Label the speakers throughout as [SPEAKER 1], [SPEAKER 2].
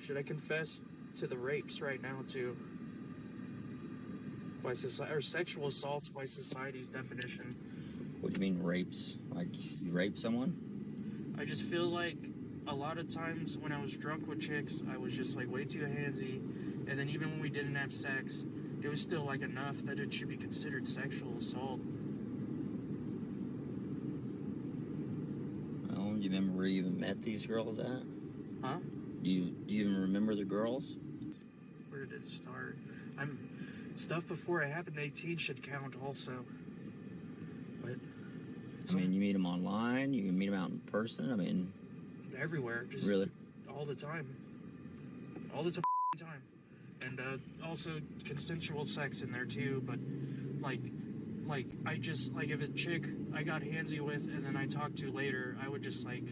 [SPEAKER 1] Should I confess to the rapes right now too? By society, or sexual assaults by society's definition.
[SPEAKER 2] What do you mean rapes? Like you rape someone?
[SPEAKER 1] I just feel like a lot of times when I was drunk with chicks, I was just like way too handsy, and then even when we didn't have sex, it was still like enough that it should be considered sexual assault.
[SPEAKER 2] Well, do you remember where you even met these girls at?
[SPEAKER 1] Huh?
[SPEAKER 2] Do you even remember the girls?
[SPEAKER 1] Where did it start? Stuff before I happened 18 should count also. But
[SPEAKER 2] I mean, you meet them online, you can meet them out in person, I mean...
[SPEAKER 1] Everywhere, just...
[SPEAKER 2] Really?
[SPEAKER 1] All the time. All the time. And also consensual sex in there too, but like I just, like if a chick I got handsy with and then I talked to later, I would just like...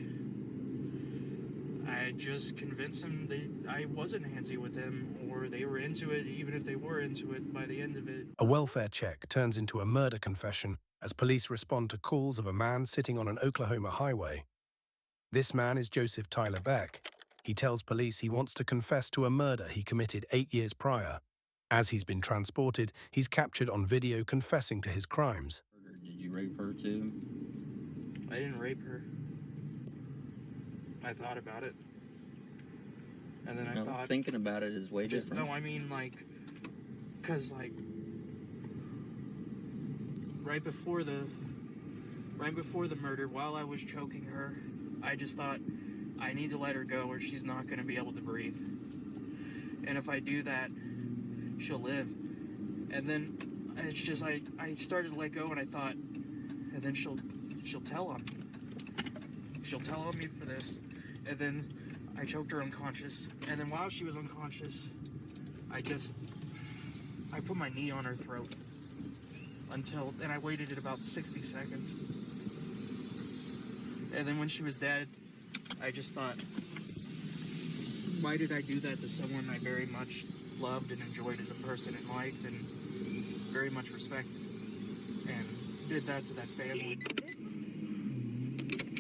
[SPEAKER 1] I just convinced them that I wasn't handsy with them, or they were into it, even if they were into it by the end of it.
[SPEAKER 3] A welfare check turns into a murder confession as police respond to calls of a man sitting on an Oklahoma highway. This man is Joseph Tyler Beck. He tells police he wants to confess to a murder he committed 8 years prior. As he's been transported, he's captured on video confessing to his crimes.
[SPEAKER 2] Did you rape her too?
[SPEAKER 1] I didn't rape her. I thought about it. And then I thought...
[SPEAKER 2] Thinking about it is way different.
[SPEAKER 1] No, I mean, like... Because, like... Right before the murder, while I was choking her, I just thought, I need to let her go or she's not going to be able to breathe. And if I do that, she'll live. And then it's just, I started to let go and I thought, and then she'll tell on me. She'll tell on me for this. And then I choked her unconscious. And then while she was unconscious, I put my knee on her throat. And I waited at about 60 seconds. And then when she was dead, I just thought, why did I do that to someone I very much loved and enjoyed as a person and liked and very much respected? And did that to that family.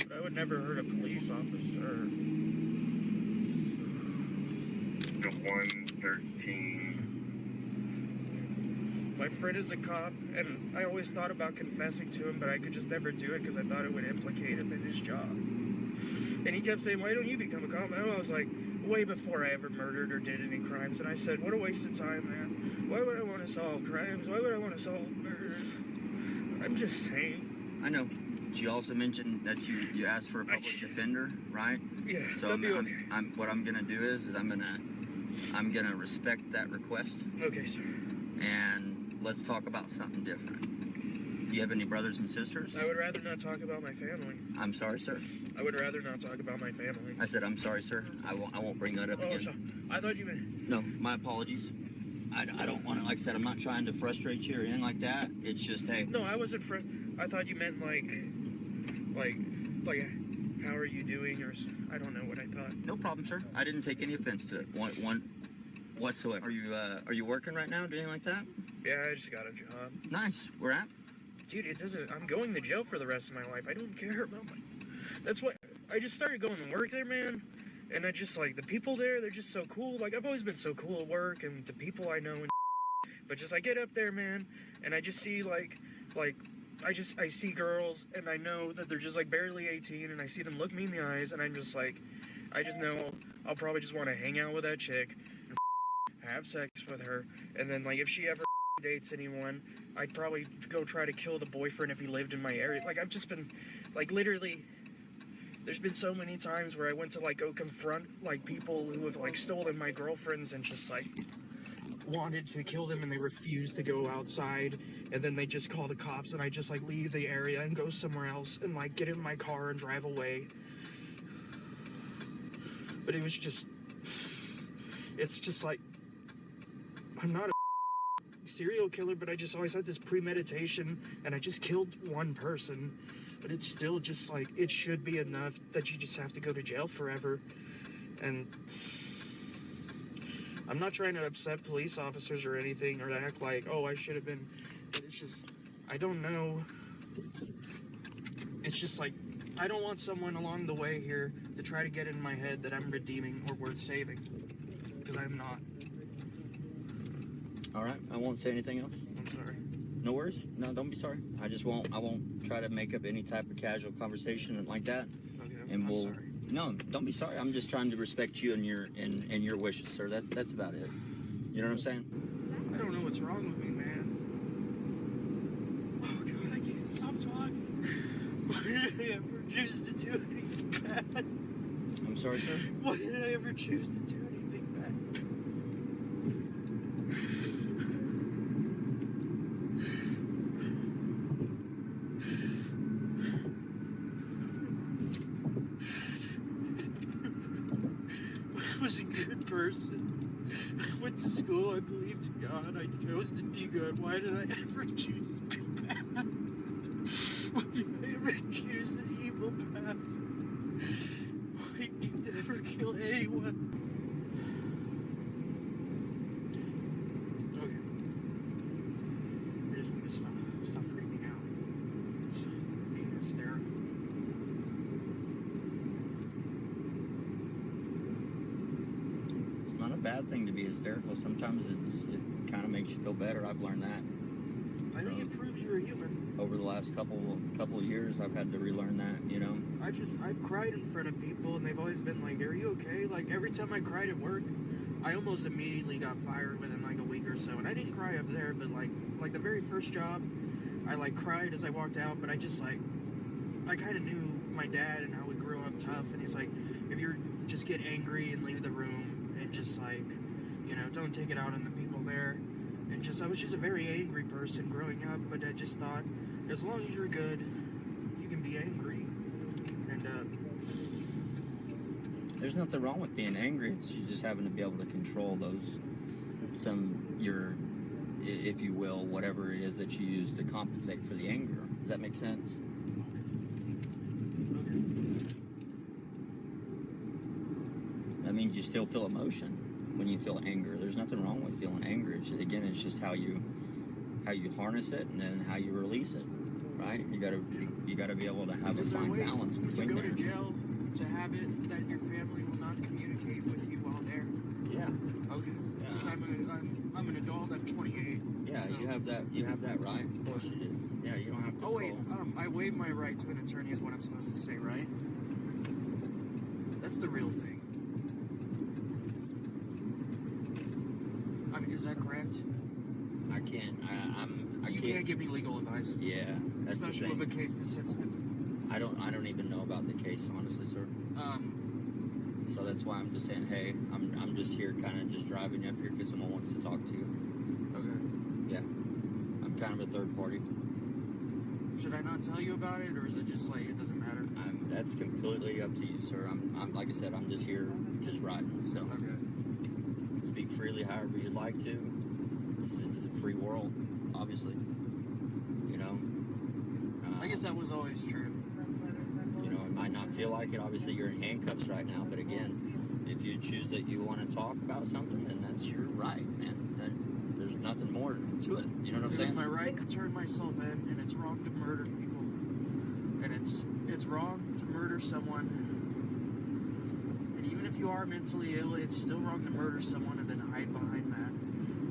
[SPEAKER 1] But I would never hurt a police officer.
[SPEAKER 4] The 113.
[SPEAKER 1] My friend is a cop, and I always thought about confessing to him, but I could just never do it because I thought it would implicate him in his job. And he kept saying, why don't you become a cop? And I was like, way before I ever murdered or did any crimes. And I said, what a waste of time, man. Why would I want to solve crimes? Why would I want to solve murders? I'm just saying.
[SPEAKER 2] I know. You also mentioned that you asked for a public defender, right?
[SPEAKER 1] Yeah,
[SPEAKER 2] so what I'm gonna do is I'm gonna respect that request.
[SPEAKER 1] Okay, sir.
[SPEAKER 2] And let's talk about something different. Do you have any brothers and sisters?
[SPEAKER 1] I would rather not talk about my family.
[SPEAKER 2] I'm sorry, sir.
[SPEAKER 1] I would rather not talk about my family.
[SPEAKER 2] I said I'm sorry, sir. I won't bring that up again.
[SPEAKER 1] So, I thought you meant...
[SPEAKER 2] No, my apologies. I don't want to, like I said, I'm not trying to frustrate you or anything like that. It's just, hey.
[SPEAKER 1] No, I wasn't I thought you meant like, how are you doing, or I don't know what I thought.
[SPEAKER 2] No problem, sir. I didn't take any offense to it. One whatsoever. Are you working right now? Doing anything like that?
[SPEAKER 1] Yeah, I just got a job.
[SPEAKER 2] Nice. Where at?
[SPEAKER 1] Dude, it doesn't... I'm going to jail for the rest of my life. I don't care about my... That's what... I just started going to work there, man. And I just, like, the people there, they're just so cool. Like, I've always been so cool at work and the people I know and but just, I get up there, man, and I just see, I see girls, and I know that they're just, like, barely 18, and I see them look me in the eyes, and I'm just, like, I just know I'll probably just want to hang out with that chick and have sex with her, and then, like, if she ever dates anyone, I'd probably go try to kill the boyfriend if he lived in my area. Like, I've just been, like, literally, there's been so many times where I went to, like, go confront, like, people who have, like, stolen my girlfriends and just, like, wanted to kill them, and they refused to go outside, and then they just call the cops, and I just, like, leave the area and go somewhere else and, like, get in my car and drive away. But it was just, it's just, like, I'm not a serial killer, but I just always had this premeditation, and I just killed one person, but it's still just, like, it should be enough that you just have to go to jail forever. And I'm not trying to upset police officers or anything, or act like, oh, I should have been, but it's just, I don't know. It's just like, I don't want someone along the way here to try to get in my head that I'm redeeming or worth saving. Because I'm not.
[SPEAKER 2] All right, I won't say anything else.
[SPEAKER 1] I'm sorry.
[SPEAKER 2] No worries. No, don't be sorry. I won't try to make up any type of casual conversation like that.
[SPEAKER 1] Okay,
[SPEAKER 2] And
[SPEAKER 1] I'm
[SPEAKER 2] we'll.
[SPEAKER 1] sorry.
[SPEAKER 2] No, don't be sorry. I'm just trying to respect you and your wishes, sir. That's about it. You know what I'm saying?
[SPEAKER 1] I don't know what's wrong with me, man. Oh God, I can't stop talking. Why did I ever choose to do anything bad?
[SPEAKER 2] I'm sorry, sir.
[SPEAKER 1] Why did I ever choose to do anything bad? I was a good person. I went to school, I believed in God, I chose to be good. Why did I ever choose to be bad? Why did I ever choose the evil path? Why did you never kill anyone? Okay. I just need to stop freaking out. It's being hysterical.
[SPEAKER 2] It's not a bad thing to be hysterical. Sometimes it kind of makes you feel better. I've learned that.
[SPEAKER 1] I think it proves you're a human.
[SPEAKER 2] Over the last couple of years, I've had to relearn that, you know?
[SPEAKER 1] I've cried in front of people and they've always been like, are you okay? Like every time I cried at work, I almost immediately got fired within like a week or so. And I didn't cry up there, but like the very first job, I like cried as I walked out, but I just like, I kind of knew my dad and how we grew up tough. And he's like, if you're just get angry and leave the room and just like, you know, don't take it out on the people there. And just, I was just a very angry person growing up, but I just thought, as long as you're good, you can be angry. And,
[SPEAKER 2] There's nothing wrong with being angry. It's you just having to be able to control if you will, whatever it is that you use to compensate for the anger. Does that make sense? That means you still feel emotion when you feel anger. There's nothing wrong with feeling anger. It's just how you harness it and then how you release it. Right? You gotta be able to have a fine balance between
[SPEAKER 1] you go
[SPEAKER 2] there.
[SPEAKER 1] to jail to have it that your family will not communicate with you while there.
[SPEAKER 2] Yeah.
[SPEAKER 1] Okay. Because
[SPEAKER 2] Yeah.
[SPEAKER 1] I'm an adult. I'm 28.
[SPEAKER 2] Yeah,
[SPEAKER 1] so.
[SPEAKER 2] you have that right. Of course you do. Yeah, you don't have to.
[SPEAKER 1] Oh wait, I waive my right to an attorney is what I'm supposed to say, right? That's the real thing. I mean, is that correct?
[SPEAKER 2] I can't.
[SPEAKER 1] You can't give me legal advice.
[SPEAKER 2] Yeah, that's
[SPEAKER 1] Especially
[SPEAKER 2] the thing.
[SPEAKER 1] with a case this sensitive.
[SPEAKER 2] I don't even know about the case, honestly, sir. So that's why I'm just saying, hey, I'm just here, kind of just driving up here because someone wants to talk to you.
[SPEAKER 1] Okay.
[SPEAKER 2] Yeah, I'm kind of a third party.
[SPEAKER 1] Should I not tell you about it, or is it just like it doesn't matter?
[SPEAKER 2] That's completely up to you, sir. I'm like I said, I'm just here, just riding. So
[SPEAKER 1] Okay.
[SPEAKER 2] speak freely, however you'd like to. This is a free world, obviously. You know.
[SPEAKER 1] I guess that was always true.
[SPEAKER 2] You know, it might not feel like it. Obviously, you're in handcuffs right now. But again, if you choose that you want to talk about something, then that's your right, man. There's nothing more to it. You know what I'm saying?
[SPEAKER 1] It's my right to turn myself in, and it's wrong to murder people. And it's wrong to murder someone. And even if you are mentally ill, it's still wrong to murder someone and then hide behind that.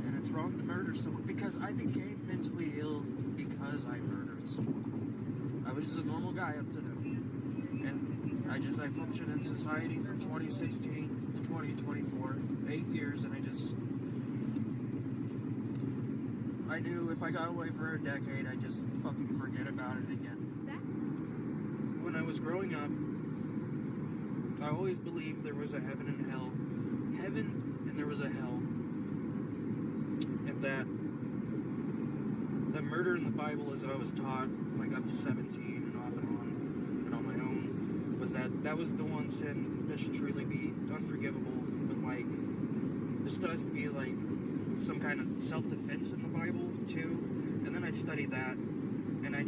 [SPEAKER 1] And it's wrong to murder someone because I became mentally ill because I murdered someone. I was just a normal guy up to them. And I functioned in society from 2016 to 2024, 8 years, and I knew if I got away for a decade, I'd just fucking forget about it again. When I was growing up, I always believed there was a heaven and hell. Heaven and there was a hell. And that the murder in the Bible, as I was taught, like up to 17 and off and on my own, was that was the one sin that should truly be unforgivable. But like, there still has to be like some kind of self-defense in the Bible too. And then I studied that, and I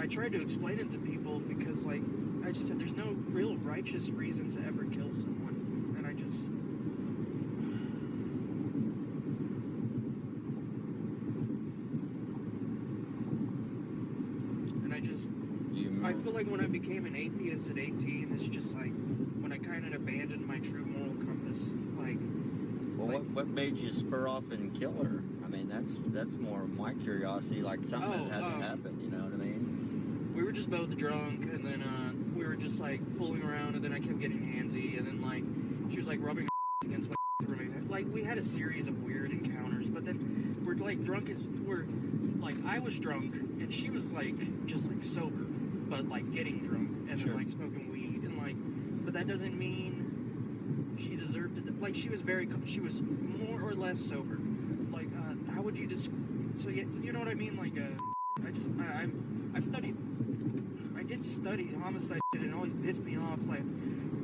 [SPEAKER 1] tried to explain it to people because like I just said there's no real righteous reason to ever kill someone. And I feel like when I became an atheist at 18, it's just like when I kind of abandoned my true moral compass. Like
[SPEAKER 2] what made you spur off and kill her? I mean, that's more of my curiosity, like something that had to happen, you know what I mean?
[SPEAKER 1] We were just both drunk, and then we were just like fooling around, and then I kept getting handsy, and then like she was like rubbing her against my roommate. Like we had a series of weird encounters, but then we're like I was drunk, and she was like just like sober, but like getting drunk, and then like smoking weed, and like, but that doesn't mean she deserved it. Like she was more or less sober. Like how would you just? So yeah, you know what I mean? Like I did study homicide, and it always pissed me off.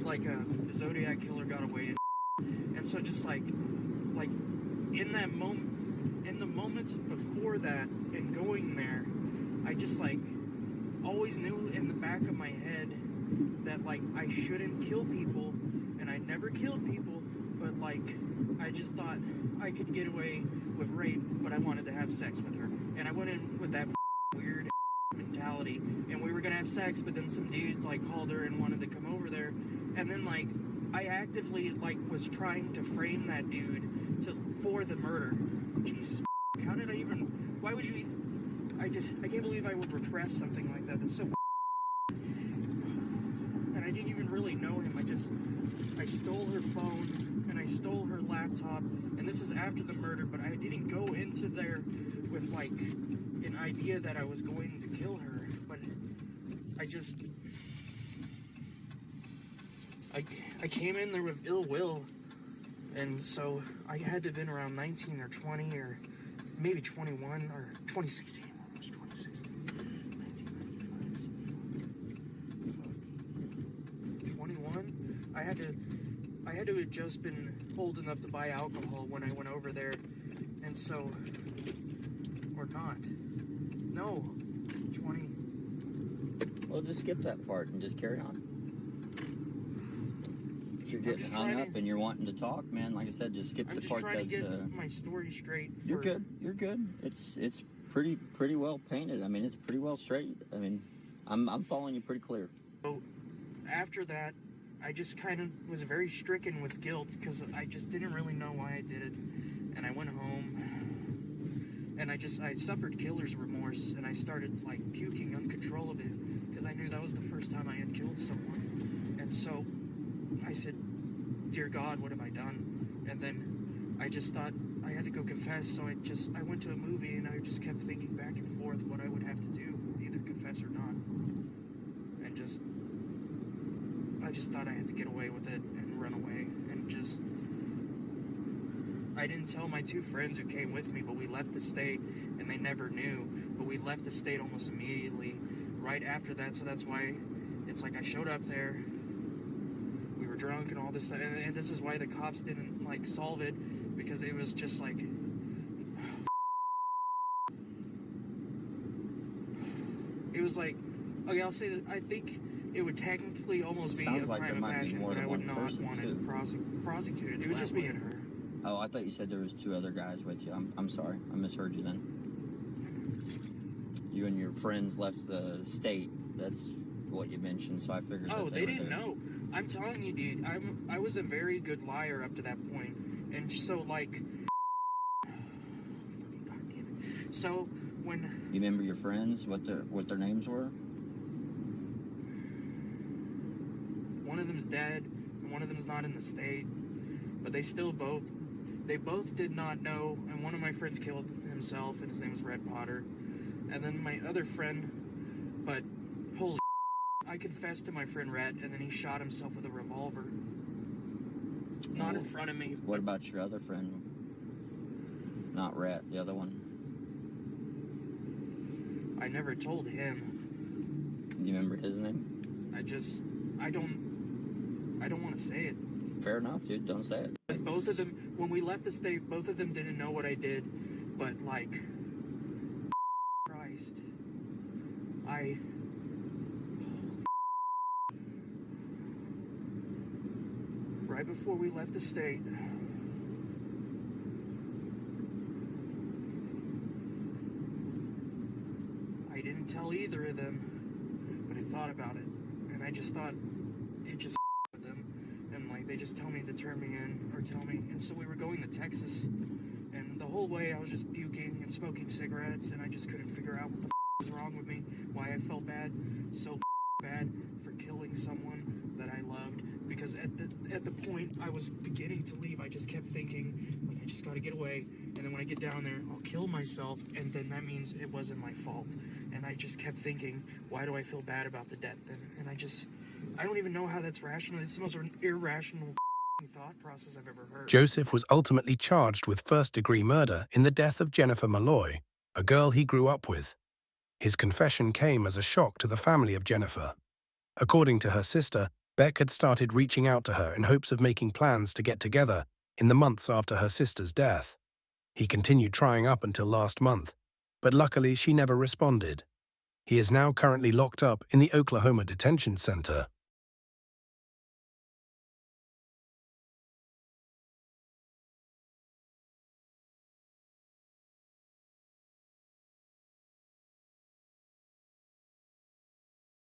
[SPEAKER 1] Like the Zodiac killer got away, and so just like in that moment. In the moments before that and going there, I just like always knew in the back of my head that like I shouldn't kill people, and I never killed people, but like I just thought I could get away with rape, but I wanted to have sex with her, and I went in with that weird mentality, and we were gonna have sex, but then some dude like called her and wanted to come over there, and then like I actively like was trying to frame that dude for the murder. Jesus, how did I even? Why would you? I can't believe I would repress something like that. That's so. And I didn't even really know him. I stole her phone and I stole her laptop. And this is after the murder, but I didn't go into there with like an idea that I was going to kill her. But I came in there with ill will. And so I had to have been around 19 or 20 or maybe 21 or 2016. It was 2016. 1995. 21. I had to have just been old enough to buy alcohol when I went over there. And so, or not. No. 20.
[SPEAKER 2] Well, just skip that part and just carry on. You're getting hung up and you're wanting to talk, man. Like I said, just skip the part that's.
[SPEAKER 1] I'm just trying to get my story straight.
[SPEAKER 2] You're good. You're good. It's pretty well painted. I mean, it's pretty well straight. I mean, I'm following you pretty clear.
[SPEAKER 1] So after that, I just kind of was very stricken with guilt because I just didn't really know why I did it, and I went home, and I suffered killer's remorse, and I started like puking uncontrollably because I knew that was the first time I had killed someone, and so. I said, dear God, what have I done? And then I just thought I had to go confess, so I went to a movie and I just kept thinking back and forth what I would have to do, either confess or not. And I just thought I had to get away with it and run away and just... I didn't tell my two friends who came with me, but we left the state and they never knew, but we left the state almost immediately right after that, so that's why it's like I showed up there. We were drunk and all this, and this is why the cops didn't like solve it, because it was just like it was like, okay, I'll say that I think it would technically almost be a crime of passion, but I would not want it prosecuted. It would just be in her.
[SPEAKER 2] Oh, I thought you said there was two other guys with you. I'm sorry, I misheard you then. You and your friends left the state. That's what you mentioned, so I figured.
[SPEAKER 1] Oh, they didn't know. I'm telling you, dude, I was a very good liar up to that point, and so like, fucking goddamn it. So when
[SPEAKER 2] you remember your friends, what their names were?
[SPEAKER 1] One of them's dead, and one of them's not in the state, but they both did not know, and one of my friends killed himself, and his name was Red Potter, and then my other friend, but holy. I confessed to my friend Rhett, and then he shot himself with a revolver. Not in front of me.
[SPEAKER 2] What about your other friend? Not Rhett, the other one.
[SPEAKER 1] I never told him.
[SPEAKER 2] Do you remember his name?
[SPEAKER 1] I don't want to say it.
[SPEAKER 2] Fair enough, dude. Don't say it.
[SPEAKER 1] But both of them, when we left the state, both of them didn't know what I did, but like, Christ, right before we left the state, I didn't tell either of them, but I thought about it, and I just thought it just with them, and like they just tell me to turn me in or tell me, and so we were going going to Texas, and the whole way I was just puking and smoking cigarettes, and I just couldn't figure out what the was wrong with me, why I felt bad, so bad for killing someone that I loved. Because at the point I was beginning to leave, I just kept thinking, like, I just gotta get away, and then when I get down there, I'll kill myself, and then that means it wasn't my fault. And I just kept thinking, why do I feel bad about the death? And I don't even know how that's rational. It's the most irrational thought process I've ever heard.
[SPEAKER 3] Joseph was ultimately charged with first-degree murder in the death of Jennifer Malloy, a girl he grew up with. His confession came as a shock to the family of Jennifer. According to her sister, Beck had started reaching out to her in hopes of making plans to get together in the months after her sister's death. He continued trying up until last month, but luckily she never responded. He is now currently locked up in the Oklahoma Detention Center.